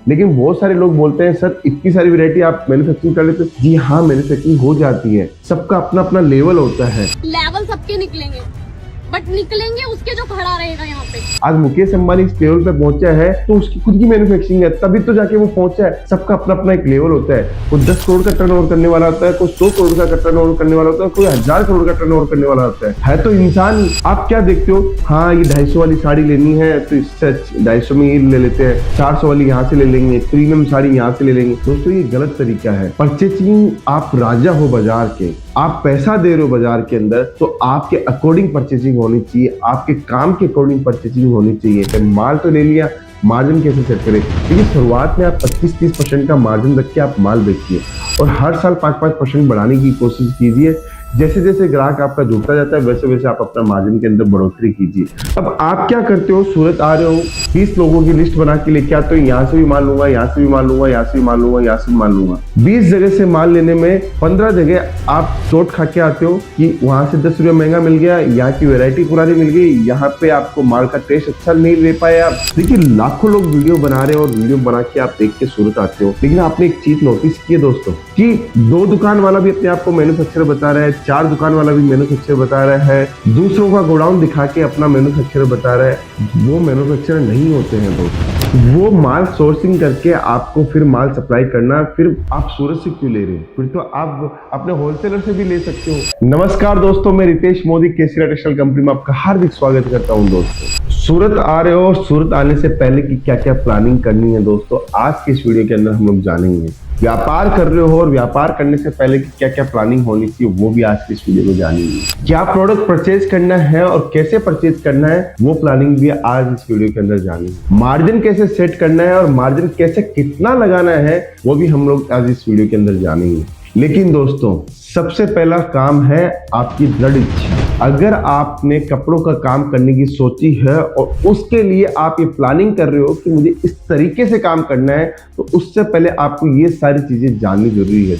लेकिन बहुत सारे लोग बोलते हैं सर इतनी सारी वैरायटी आप मैन्युफैक्चरिंग कर लेते हो। जी हाँ, मैन्युफैक्चरिंग हो जाती है, सबका अपना अपना लेवल होता है। लेवल सबके निकलेंगे, बट निकलेंगे उसके जो खड़ा रहेगा यहाँ पे। आज मुकेश अंबानी इस लेवल पे पहुंचा है तो उसकी खुद की मैन्युफैक्चरिंग है, तभी तो जाके वो पहुंचा है। सबका अपना अपना एक लेवल होता है। कोई 10 करोड़ का टर्नओवर करने वाला होता है, कोई 100 करोड़ का टर्नओवर करने वाला होता है, कोई 1000 करोड़ का टर्नओवर करने वाला होता है तो इंसान। आप क्या देखते हो, हाँ ये 250 वाली साड़ी लेनी है तो इससे 250 में ये ले लेते हैं, 400 वाली यहाँ से ले लेंगे, प्रीमियम साड़ी यहाँ से ले लेंगे। दोस्तों ये गलत तरीका है। परचेजिंग, आप राजा हो बाजार के, आप पैसा दे रहे हो बाजार के अंदर, तो आपके अकॉर्डिंग परचेजिंग होनी चाहिए, आपके काम के अकॉर्डिंग परचेजिंग होनी चाहिए। माल तो ले लिया, मार्जिन कैसे सेट करें? क्योंकि शुरुआत में आप 25-30% का मार्जिन रख के आप माल बेचिए और हर साल 5-5% बढ़ाने की कोशिश कीजिए। जैसे जैसे ग्राहक आपका जुड़ता जाता है वैसे वैसे आप अपना मार्जिन के अंदर बढ़ोतरी कीजिए। अब आप क्या करते हो, सूरत आ रहे हो, 20 लोगों की लिस्ट बना के लेके आते हो, यहाँ से भी माल लूंगा, यहाँ से भी माल लूंगा, यहाँ से भी माल लूंगा, यहाँ से भी माल लूंगा। 20 जगह से माल लेने में 15 जगह आप चोट खा के आते हो कि वहां से 10 रुपये महंगा मिल गया, यहाँ की वेरायटी पुरानी मिल गई, यहाँ पे आपको माल का टेस्ट अच्छा नहीं ले पाए आप। देखिए लाखों लोग वीडियो बना रहे हो और वीडियो बना के आप देख के सूरत आते हो, लेकिन आपने एक चीज नोटिस की है दोस्तों कि 2 दुकान वाला भी अपने आप को मैन्युफैक्चरर बता रहा है, 4 दुकान वाला भी मैन्युफैक्चरर बता रहा है, दूसरों का गोडाउन दिखा के अपना मैन्युफैक्चरर बता रहा है। वो मैन्युफैक्चरर नहीं होते हैं दोस्तों। वो माल सोर्सिंग करके आपको फिर माल सप्लाई करना, फिर आप सूरत से क्यों ले रहे हो? फिर तो आप अपने होलसेलर से भी ले सकते हो। नमस्कार दोस्तों, मैं रितेश मोदी केसरिया टेक्सटाइल कंपनी में आपका हार्दिक स्वागत करता हूं। दोस्तों सूरत आ रहे हो, सूरत आने से पहले की क्या क्या प्लानिंग करनी है दोस्तों, आज के इस वीडियो के अंदर हम लोग जानेंगे। व्यापार कर रहे हो और व्यापार करने से पहले की क्या क्या प्लानिंग होनी चाहिए वो भी आज की इस वीडियो में जानेंगे। क्या प्रोडक्ट परचेज करना है और कैसे परचेज करना है वो प्लानिंग भी आज इस वीडियो के अंदर जानेंगे। मार्जिन कैसे सेट करना है और मार्जिन कैसे कितना लगाना है वो भी हम लोग आज इस वीडियो के अंदर जानेंगे। लेकिन दोस्तों सबसे पहला काम है आपकी दृढ़ इच्छा। अगर आपने कपड़ों का काम करने की सोची है और उसके लिए आप ये प्लानिंग कर रहे हो कि मुझे इस तरीके से काम करना है, तो उससे पहले आपको ये सारी चीजें जाननी जरूरी है।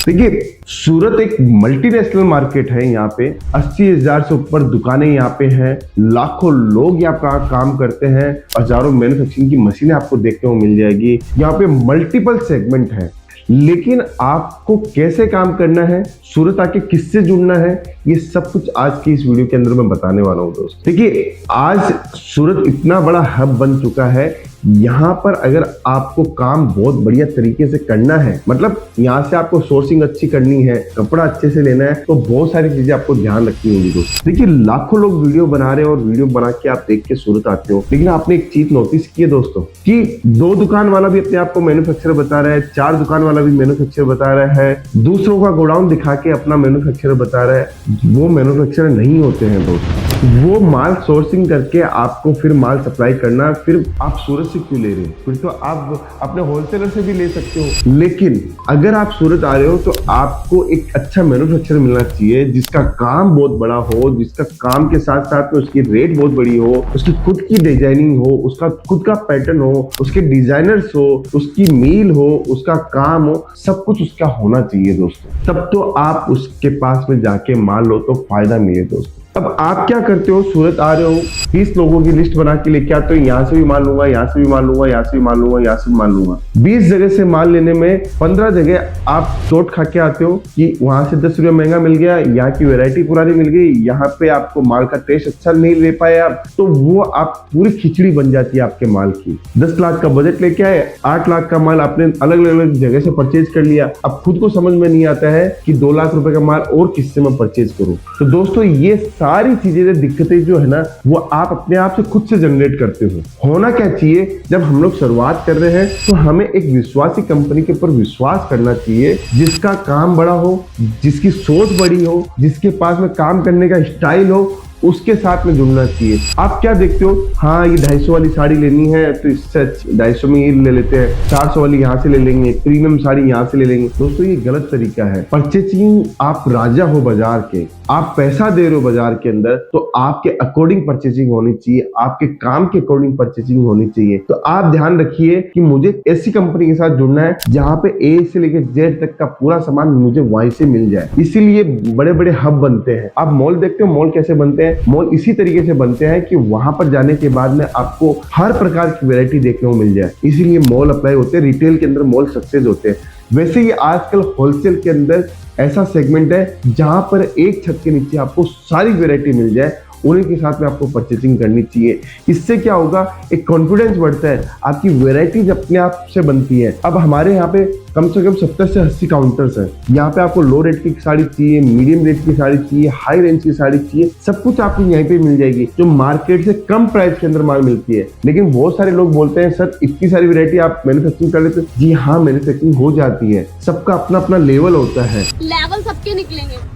देखिए सूरत एक मल्टीनेशनल मार्केट है, यहाँ पे 80,000 से ऊपर दुकानें यहाँ पे हैं, लाखों लोग यहाँ का काम करते हैं, हजारों मैन्युफैक्चरिंग की मशीनें आपको देखने को मिल जाएगी। यहाँ पे मल्टीपल सेगमेंट है, लेकिन आपको कैसे काम करना है, सूरत आके किससे जुड़ना है, ये सब कुछ आज की इस वीडियो के अंदर मैं बताने वाला हूं दोस्त। देखिए आज सूरत इतना बड़ा हब बन चुका है, यहाँ पर अगर आपको काम बहुत बढ़िया तरीके से करना है, मतलब यहाँ से आपको सोर्सिंग अच्छी करनी है, कपड़ा अच्छे से लेना है, तो बहुत सारी चीजें आपको ध्यान रखनी होगी दोस्त। देखिए लाखों लोग वीडियो बना रहे हैं और वीडियो बना के आप देख के सूरत आते हो, लेकिन आपने एक चीज नोटिस की है दोस्तों कि 2 दुकान वाला भी अपने आप को मैन्युफैक्चरर बता रहा है, 4 दुकान वाला भी मैन्युफैक्चरर बता रहा है, दूसरों का गोडाउन दिखा के अपना मैन्युफैक्चरर बता रहा है। वो मैन्युफैक्चरर नहीं होते हैं दोस्त। वो माल सोर्सिंग करके आपको फिर माल सप्लाई करना, फिर आप सूरत से क्यों ले रहे हो? फिर तो आप अपने होलसेलर से भी ले सकते हो। लेकिन अगर आप सूरत आ रहे हो तो आपको एक अच्छा मैन्युफैक्चरर मिलना चाहिए जिसका काम बहुत बड़ा हो, जिसका काम के साथ साथ में उसकी रेट बहुत बड़ी हो, उसकी खुद की डिजाइनिंग हो, उसका खुद का पैटर्न हो, उसके डिजाइनर्स हो, उसकी मील हो, उसका काम हो, सब कुछ उसका होना चाहिए दोस्तों। तब तो आप उसके पास में जाके माल लो तो फायदा मिले दोस्तों। अब आप क्या करते हो, सूरत आ रहे हो, 20 लोगों की लिस्ट बना के लेके आते हो, यहाँ से भी माल लूंगा, यहाँ से भी माल लूंगा, यहाँ से भी माल लूंगा, यहाँ से भी माल लूंगा। 20 जगह से माल लेने में 15 जगह आप चोट खा के आते हो कि वहां से 10 रुपये महंगा मिल गया, यहाँ की वेरायटी पुरानी मिल गई, यहाँ पे आपको माल का टेस्ट अच्छा नहीं ले पाए आप, तो वो आप पूरी खिचड़ी बन जाती है आपके माल की। 10 लाख का बजट लेके आए, 8 लाख का माल आपने अलग अलग जगह से परचेज कर लिया, अब खुद को समझ में नहीं आता है कि 2 लाख रुपए का माल और किससे मैं परचेज करूं। तो दोस्तों ये सारी चीजें, दिक्कतें जो है ना, वो आप अपने आप से खुद से जनरेट करते हो। होना क्या चाहिए, जब हम लोग शुरुआत कर रहे हैं तो हमें एक विश्वासी कंपनी के ऊपर विश्वास करना चाहिए, जिसका काम बड़ा हो, जिसकी सोच बड़ी हो, जिसके पास में काम करने का स्टाइल हो, उसके साथ में जुड़ना चाहिए। आप क्या देखते हो, हाँ ये 250 वाली साड़ी लेनी है तो इससे 250 में ये ले लेते हैं, 400 वाली यहाँ से ले लेंगे, प्रीमियम साड़ी यहाँ से ले लेंगे। दोस्तों ये गलत तरीका है। परचेजिंग, आप राजा हो बाजार के, आप पैसा दे रहे हो बाजार के अंदर, तो आपके अकॉर्डिंग परचेजिंग होनी चाहिए, आपके काम के अकॉर्डिंग परचेजिंग होनी चाहिए। तो आप ध्यान रखिए कि मुझे ऐसी कंपनी के साथ जुड़ना है जहां पे ए से लेकर जेड तक का पूरा सामान मुझे वहीं से मिल जाए। इसीलिए बड़े बड़े हब बनते हैं। आप मॉल देखते हो, मॉल कैसे बनते हैं, हैं, मॉल इसी तरीके से बनते हैं कि वहां पर जाने के बाद में आपको हर प्रकार की वैरायटी देखने को मिल जाए, इसीलिए मॉल अप्लाई होते हैं, रिटेल के अंदर मॉल सक्सेस होते हैं। वैसे ही आजकल होलसेल के अंदर ऐसा सेगमेंट है जहां पर एक छत के नीचे आपको सारी वैरायटी मिल जाए, उन्हीं के साथ में आपको परचेसिंग करनी चाहिए। इससे क्या होगा, एक कॉन्फिडेंस बढ़ता है, आपकी वैरायटीज अपने आप से बनती है। अब हमारे यहाँ पे कम से कम 70 से 80 काउंटर्स हैं। यहाँ पे आपको लो रेट की साड़ी चाहिए, मीडियम रेट की साड़ी चाहिए, हाई रेंज की साड़ी चाहिए, सब कुछ आपको यहीं पे मिल जाएगी, जो मार्केट से कम प्राइस के अंदर माल मिलती है। लेकिन बहुत सारे लोग बोलते हैं सर इतनी सारी वैरायटी आप मैन्युफैक्चरिंग कर लेते हैं। जी हाँ, मैन्युफैक्चरिंग हो जाती है, सबका अपना अपना लेवल होता है। लेवल सबके निकलेंगे,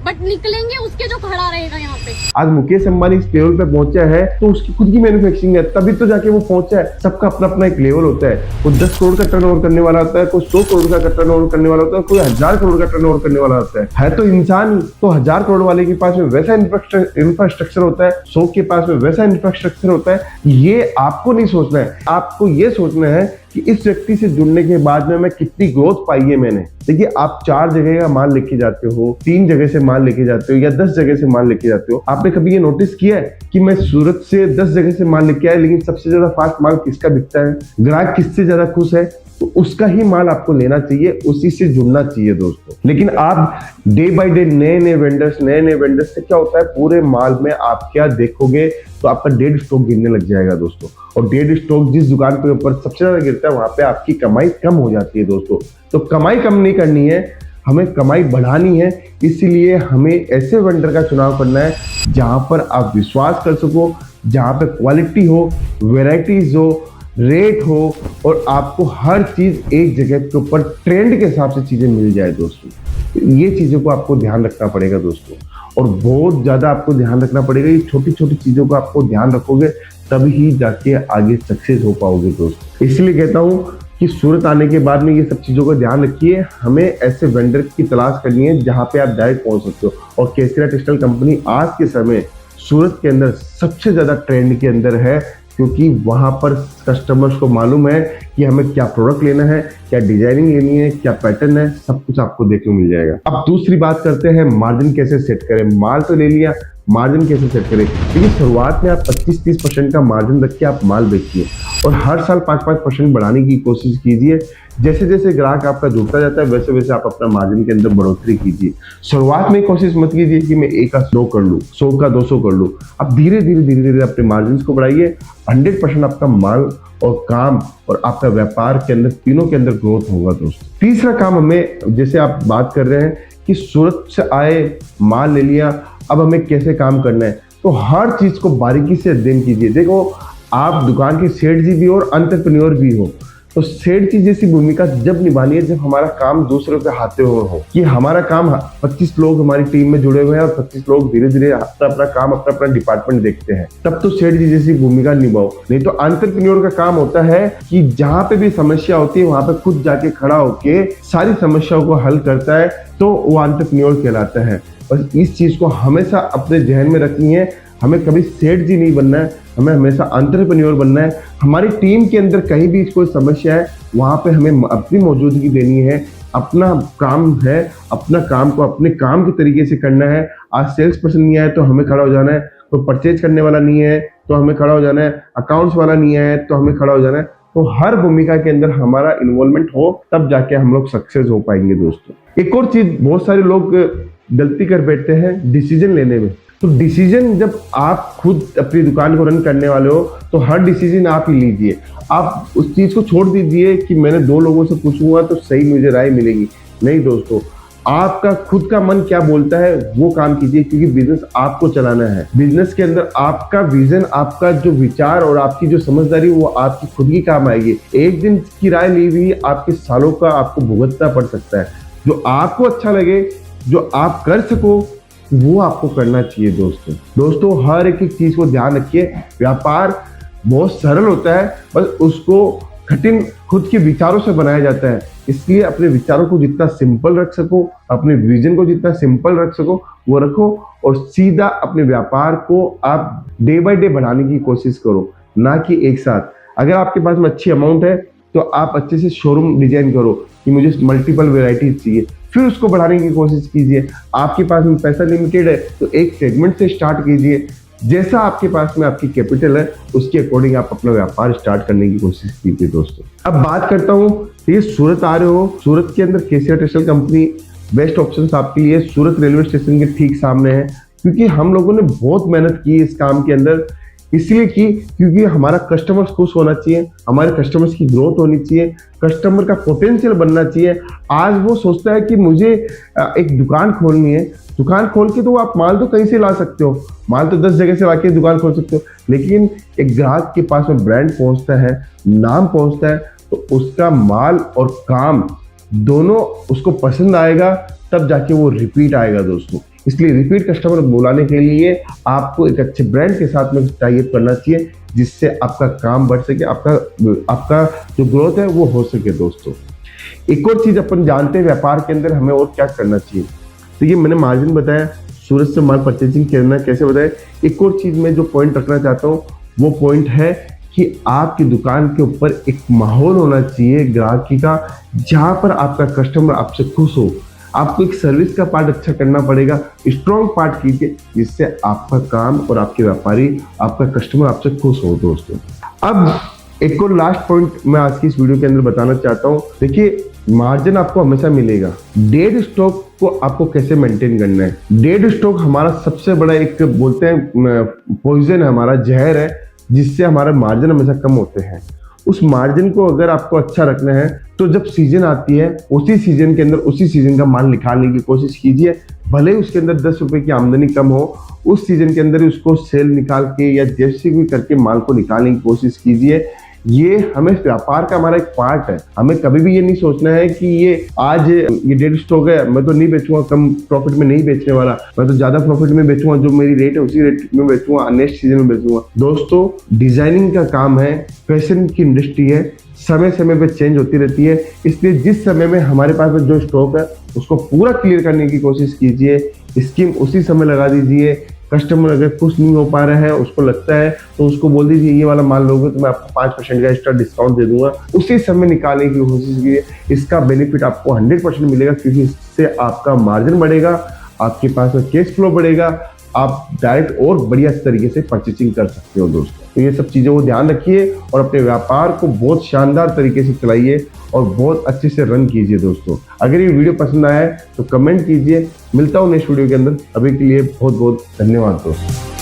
बट निकलेंगे उसके जो खड़ा रहेगा यहाँ पे। आज मुकेश अंबानी इस लेवल पे पहुंचा है तो उसकी खुद की मैन्युफैक्चरिंग है, तभी तो जाके वो पहुंचा है। सबका अपना अपना एक लेवल होता है। कोई 10 करोड़ का टर्नओवर करने वाला होता है, कोई 100 करोड़ का टर्नओवर करने वाला होता है, कोई 1000 करोड़ का टर्नओवर करने वाला होता है तो इंसान तो 1000 करोड़ वाले के पास में वैसा इंफ्रास्ट्रक्चर होता है, 100 के पास में वैसा इंफ्रास्ट्रक्चर होता है। ये आपको नहीं सोचना है, आपको ये सोचना है कि इस व्यक्ति से जुड़ने के बाद में मैं कितनी ग्रोथ पाई है मैंने। देखिए, आप 4 जगह का माल लेके जाते हो, 3 जगह से माल लेके जाते हो या 10 जगह से माल लेके जाते हो। आपने कभी ये नोटिस किया है कि मैं सूरत से 10 जगह से माल लेके आया, लेकिन सबसे ज्यादा फास्ट माल किसका बिकता है? ग्राहक किससे ज्यादा खुश है तो उसका ही माल आपको लेना चाहिए, उसी से जुड़ना चाहिए दोस्तों। लेकिन आप डे बाय डे नए नए वेंडर्स से क्या होता है, पूरे माल में आप क्या देखोगे तो आपका डेड स्टॉक गिरने लग जाएगा दोस्तों। और डेड स्टॉक जिस दुकान के ऊपर सबसे ज्यादा गिरता है, वहां पे आपकी कमाई कम हो जाती है दोस्तों। तो कमाई कम नहीं करनी है, हमें कमाई बढ़ानी है। इसीलिए हमें ऐसे वेंडर का चुनाव करना है जहां पर आप विश्वास कर सको, जहां पे क्वालिटी हो, वेराइटीज हो, रेट हो और आपको हर चीज एक जगह के ऊपर ट्रेंड के हिसाब से चीजें मिल जाए दोस्तों। ये चीजों को आपको ध्यान रखना पड़ेगा दोस्तों, और बहुत ज्यादा आपको ध्यान रखना पड़ेगा। ये छोटी छोटी चीजों को आपको ध्यान रखोगे तभी ही जाके आगे सक्सेस हो पाओगे दोस्तों। इसलिए कहता हूँ कि सूरत आने के बाद में ये सब चीजों का ध्यान रखिए। हमें ऐसे वेंडर की तलाश करनी है जहां पे आप डायरेक्ट पहुंच सकते हो, और केसरिया टेक्सटाइल कंपनी आज के समय सूरत के अंदर सबसे ज्यादा ट्रेंड के अंदर है, क्योंकि वहां पर कस्टमर्स को मालूम है कि हमें क्या प्रोडक्ट लेना है, क्या डिजाइनिंग लेनी है, क्या पैटर्न है, सब कुछ आपको देखने को मिल जाएगा। अब दूसरी बात करते हैं, मार्जिन कैसे सेट करें। माल तो ले लिया, मार्जिन कैसे सेट करें? क्योंकि शुरुआत में आप 25-30% का मार्जिन रख के आप माल बेचिए और हर साल 5-5% बढ़ाने की कोशिश कीजिए। जैसे जैसे ग्राहक आपका जुड़ता जाता है वैसे वैसे आप अपना मार्जिन के अंदर बढ़ोतरी कीजिए। शुरुआत में कोशिश मत कीजिए कि मैं 1 का 100 कर लूँ, 100 का 200 कर लूँ। आप धीरे धीरे अपने मार्जिन को बढ़ाइए। 100% आपका माल और काम और आपका व्यापार के अंदर, तीनों के अंदर ग्रोथ होगा दोस्तों। तीसरा काम हमें, जैसे आप बात कर रहे हैं कि सूरत से आए, माल ले लिया, अब हमें कैसे काम करना है, तो हर चीज को बारीकी से अध्ययन कीजिए। देखो, आप दुकान के सेठ जी भी हो और एंटरप्रेन्योर भी हो, तो सेठ जी जैसी भूमिका जब निभानी है जब हमारा काम दूसरों पे हाथे हुए हो, कि हमारा काम 25 लोग हमारी टीम में जुड़े हुए हैं और 25 लोग धीरे धीरे अपना काम, अपना डिपार्टमेंट देखते हैं, तब तो सेठ जी जैसी भूमिका निभाओ। नहीं तो एंटरप्रेन्योर का काम होता है कि जहां पे भी समस्या होती है वहां पे खुद जाके खड़ा होके सारी समस्याओं को हल करता है, तो वो एंटरप्रेन्योर कहलाता है। बस इस चीज को हमेशा अपने जहन में रखनी है। हमें कभी सेठ जी नहीं बनना है, हमें हमेशा एंटरप्रेन्योर बनना है। हमारी टीम के अंदर कहीं भी कोई समस्या है, वहां पे हमें अपनी मौजूदगी देनी है। अपना काम है, अपना काम को अपने काम के तरीके से करना है। आज सेल्स पर्सन नहीं आया तो हमें खड़ा हो जाना है, कोई परचेज करने वाला नहीं है तो हमें खड़ा हो जाना है, अकाउंट्स वाला नहीं है तो हमें खड़ा हो जाना है। तो हर भूमिका के अंदर हमारा इन्वॉल्वमेंट हो, तब जाके हम लोग सक्सेस हो पाएंगे दोस्तों। एक और चीज, बहुत सारे लोग गलती कर बैठते हैं डिसीजन लेने में। तो डिसीजन जब आप खुद अपनी दुकान को रन करने वाले हो तो हर डिसीजन आप ही लीजिए। आप उस चीज को छोड़ दीजिए कि मैंने 2 लोगों से पूछूंगा तो सही मुझे राय मिलेगी। नहीं दोस्तों, आपका खुद का मन क्या बोलता है वो काम कीजिए, क्योंकि बिजनेस आपको चलाना है। बिजनेस के अंदर आपका विजन, आपका जो विचार और आपकी जो समझदारी वो आपकी खुद की काम आएगी। एक दिन की राय ली हुई आपके सालों का आपको भुगतना पड़ सकता है। जो आपको अच्छा लगे, जो आप कर सको, वो आपको करना चाहिए दोस्तों। हर एक चीज को ध्यान रखिए। व्यापार बहुत सरल होता है, बस उसको कठिन खुद के विचारों से बनाया जाता है। इसलिए अपने विचारों को जितना सिंपल रख सको, अपने विजन को जितना सिंपल रख सको वो रखो, और सीधा अपने व्यापार को आप डे बाय डे बढ़ाने की कोशिश करो, ना कि एक साथ। अगर आपके पास में अच्छी अमाउंट है तो आप अच्छे से शोरूम डिजाइन करो कि मुझे मल्टीपल वेराइटीज चाहिए, फिर उसको बढ़ाने की कोशिश कीजिए। आपके पास में पैसा लिमिटेड है तो एक सेगमेंट से स्टार्ट कीजिए। जैसा आपके पास में आपकी कैपिटल है उसके अकॉर्डिंग आप अपना व्यापार स्टार्ट करने की कोशिश कीजिए दोस्तों। अब बात करता हूँ, ये सूरत आ रहे हो, सूरत के अंदर KCR textile company best option आपके लिए सूरत रेलवे स्टेशन के ठीक सामने है। क्योंकि हम लोगों ने बहुत मेहनत की इस काम के अंदर, इसलिए की क्योंकि हमारा कस्टमर्स खुश होना चाहिए, हमारे कस्टमर्स की ग्रोथ होनी चाहिए, कस्टमर का पोटेंशियल बनना चाहिए। आज वो सोचता है कि मुझे एक दुकान खोलनी है, दुकान खोल के तो आप माल तो कहीं से ला सकते हो, माल तो 10 जगह से लाके दुकान खोल सकते हो, लेकिन एक ग्राहक के पास में ब्रांड पहुंचता है, नाम पहुंचता है, तो उसका माल और काम दोनों उसको पसंद आएगा, तब जाके वो रिपीट आएगा दोस्तों। इसलिए रिपीट कस्टमर बुलाने के लिए आपको एक अच्छे ब्रांड के साथ में टाई अप करना चाहिए, जिससे आपका काम बढ़ सके, आपका जो ग्रोथ है वो हो सके दोस्तों। एक और चीज अपन जानते हैं व्यापार के अंदर हमें और क्या करना चाहिए। तो ये मैंने मार्जिन बताया, सूरत से माल परचेजिंग करना कैसे बताया। एक और चीज मैं जो पॉइंट रखना चाहता हूँ वो पॉइंट है कि आपकी दुकान के ऊपर एक माहौल होना चाहिए ग्राहकी का, जहां पर आपका कस्टमर आपसे खुश हो। आपको एक सर्विस का पार्ट अच्छा करना पड़ेगा, स्ट्रॉन्ग पार्ट कीजिए, जिससे आपका काम और आपके व्यापारी, आपका कस्टमर आपसे खुश हो दोस्तों। अब एक और लास्ट पॉइंट मैं आज की इस वीडियो के अंदर बताना चाहता हूँ। देखिए, मार्जिन आपको हमेशा मिलेगा, डेड स्टॉक को आपको कैसे मेंटेन करना है। डेड स्टॉक हमारा सबसे बड़ा एक बोलते हैं पॉइजन है, हमारा जहर है, जिससे हमारा मार्जिन हमेशा कम होते हैं। उस मार्जिन को अगर आपको अच्छा रखना है तो जब सीजन आती है उसी सीजन के अंदर उसी सीजन का माल निकालने की कोशिश कीजिए। भले ही उसके अंदर 10 रुपए की आमदनी कम हो, उस सीजन के अंदर ही उसको सेल निकाल के या जैसे भी करके माल को निकालने की कोशिश कीजिए। ये हमें व्यापार का हमारा एक पार्ट है। हमें कभी भी ये नहीं सोचना है कि ये आज ये डेड स्टॉक है, मैं तो नहीं बेचूंगा, कम प्रॉफिट में नहीं बेचने वाला, मैं तो ज्यादा प्रॉफिट में बेचूंगा, जो मेरी रेट है उसी रेट में बेचूंगा, नेक्स्ट सीजन में बेचूंगा। दोस्तों, डिजाइनिंग का काम है, फैशन की इंडस्ट्री है, समय समय पे चेंज होती रहती है। इसलिए जिस समय में हमारे पास में जो स्टॉक है उसको पूरा क्लियर करने की कोशिश कीजिए, स्कीम उसी समय लगा दीजिए। कस्टमर अगर खुश नहीं हो पा रहा है, उसको लगता है, तो उसको बोल दीजिए ये वाला माल लोगे तो मैं आपको 5% का एक्स्ट्रा डिस्काउंट दे दूंगा, उसी समय निकालने की कोशिश कीजिए। इसका बेनिफिट आपको 100% मिलेगा, क्योंकि इससे आपका मार्जिन बढ़ेगा, आपके पास में कैश फ्लो बढ़ेगा, आप डायरेक्ट और बढ़िया तरीके से परचेसिंग कर सकते हो दोस्तों। तो ये सब चीज़ों को ध्यान रखिए और अपने व्यापार को बहुत शानदार तरीके से चलाइए और बहुत अच्छे से रन कीजिए दोस्तों। अगर ये वीडियो पसंद आया है तो कमेंट कीजिए। मिलता हूँ नेक्स्ट वीडियो के अंदर, अभी के लिए बहुत बहुत धन्यवाद दोस्तों।